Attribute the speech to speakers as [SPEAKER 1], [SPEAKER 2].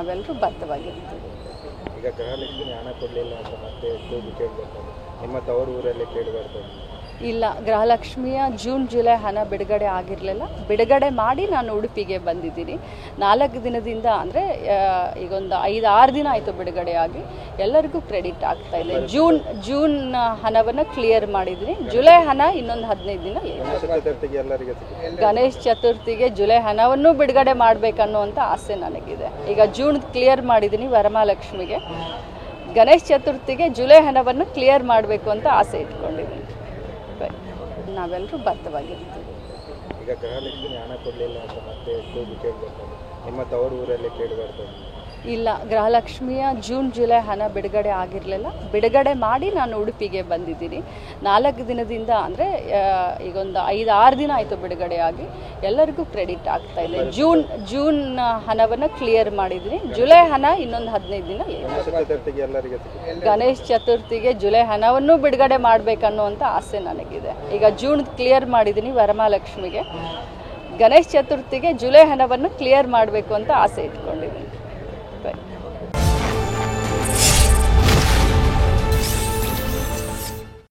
[SPEAKER 1] ನಾವೆಲ್ಲರೂ ಬದ್ಧವಾಗಿರ್ತೀವಿ.
[SPEAKER 2] ಈಗ ಗೃಹಲಕ್ಷ್ಮಿ ಹಣ ಕೊಡಲಿಲ್ಲ ಅಂತ ಮತ್ತೆ ಕೂಗು ಕೇಳಬರ್ತದೆ, ನಿಮ್ಮ ತವರು ಊರಲ್ಲಿ ಕೇಳಿಬರ್ತದೆ.
[SPEAKER 1] ಇಲ್ಲ, ಗೃಹಲಕ್ಷ್ಮಿಯ ಜೂನ್ ಜುಲೈ ಹಣ ಬಿಡುಗಡೆ ಆಗಿರಲಿಲ್ಲ. ಬಿಡುಗಡೆ ಮಾಡಿ ನಾನು ಉಡುಪಿಗೆ ಬಂದಿದ್ದೀನಿ. 4 ದಿನದಿಂದ ಅಂದರೆ ಈಗೊಂದು 5-6 ದಿನ ಆಯಿತು ಬಿಡುಗಡೆ ಆಗಿ. ಎಲ್ಲರಿಗೂ ಕ್ರೆಡಿಟ್ ಆಗ್ತಾ ಇದೆ. ಜೂನ್ ಹಣವನ್ನು ಕ್ಲಿಯರ್ ಮಾಡಿದ್ದೀನಿ. ಜುಲೈ ಹಣ ಇನ್ನೊಂದು 15 ದಿನ ಗಣೇಶ ಚತುರ್ಥಿಗೆ ಜುಲೈ ಹಣವನ್ನು ಬಿಡುಗಡೆ ಮಾಡಬೇಕನ್ನುವಂಥ ಆಸೆ ನನಗಿದೆ. ಈಗ ಜೂನ್ ಕ್ಲಿಯರ್ ಮಾಡಿದ್ದೀನಿ ವರಮಹಾಲಕ್ಷ್ಮಿಗೆ. ಗಣೇಶ ಚತುರ್ಥಿಗೆ ಜುಲೈ ಹಣವನ್ನು ಕ್ಲಿಯರ್ ಮಾಡಬೇಕು ಅಂತ ಆಸೆ ಇಟ್ಕೊಂಡಿದ್ದೀನಿ. ನಾವೆಲ್ಲರೂ ಬದ್ಧವಾಗಿರ್ತೀವಿ.
[SPEAKER 2] ಈಗ ಗೃಹಲಕ್ಷ್ಮಿ ಹಣ ಕೊಡಲಿಲ್ಲ ಅಂತ ಮತ್ತೆ ಕೂಗು ಕೇಳಬರ್ತದೆ, ನಿಮ್ಮ ತವರು ಊರಲ್ಲಿ ಕೇಳಿಬರ್ತದೆ.
[SPEAKER 1] ಇಲ್ಲ, ಗೃಹಲಕ್ಷ್ಮಿಯ ಜೂನ್ ಜುಲೈ ಹಣ ಬಿಡುಗಡೆ ಆಗಿರಲಿಲ್ಲ. ಬಿಡುಗಡೆ ಮಾಡಿ ನಾನು ಉಡುಪಿಗೆ ಬಂದಿದ್ದೀನಿ. 4 ದಿನದಿಂದ ಅಂದರೆ ಈಗೊಂದು 5-6 ದಿನ ಆಯಿತು ಬಿಡುಗಡೆ ಆಗಿ. ಎಲ್ಲರಿಗೂ ಕ್ರೆಡಿಟ್ ಆಗ್ತಾ ಇದೆ. ಜೂನ್ ಹಣವನ್ನು ಕ್ಲಿಯರ್ ಮಾಡಿದ್ದೀನಿ. ಜುಲೈ ಹಣ ಇನ್ನೊಂದು 15 ದಿನ ಗಣೇಶ ಚತುರ್ಥಿಗೆ ಜುಲೈ ಹಣವನ್ನು ಬಿಡುಗಡೆ ಮಾಡಬೇಕನ್ನುವಂಥ ಆಸೆ ನನಗಿದೆ. ಈಗ ಜೂನ್ ಕ್ಲಿಯರ್ ಮಾಡಿದ್ದೀನಿ ವರಮಹಾಲಕ್ಷ್ಮಿಗೆ. ಗಣೇಶ ಚತುರ್ಥಿಗೆ ಜುಲೈ ಹಣವನ್ನು ಕ್ಲಿಯರ್ ಮಾಡಬೇಕು ಅಂತ ಆಸೆ ಇಟ್ಕೊಂಡಿದ್ದೀನಿ.